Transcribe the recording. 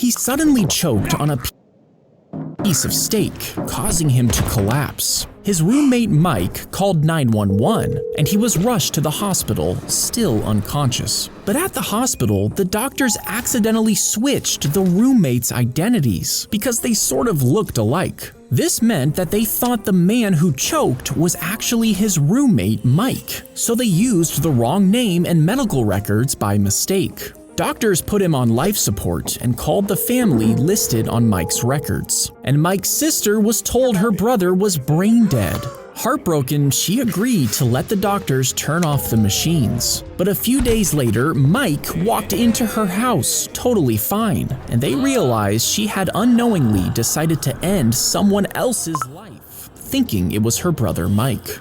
He suddenly choked on a piece of steak, causing him to collapse. His roommate Mike called 911 and he was rushed to the hospital, still unconscious. But at the hospital, the doctors accidentally switched the roommates' identities because they sort of looked alike. This meant that they thought the man who choked was actually his roommate Mike, so they used the wrong name and medical records by mistake. Doctors put him on life support and called the family listed on Mike's records. And Mike's sister was told her brother was brain dead. Heartbroken, she agreed to let the doctors turn off the machines. But a few days later, Mike walked into her house totally fine, and they realized she had unknowingly decided to end someone else's life, thinking it was her brother Mike.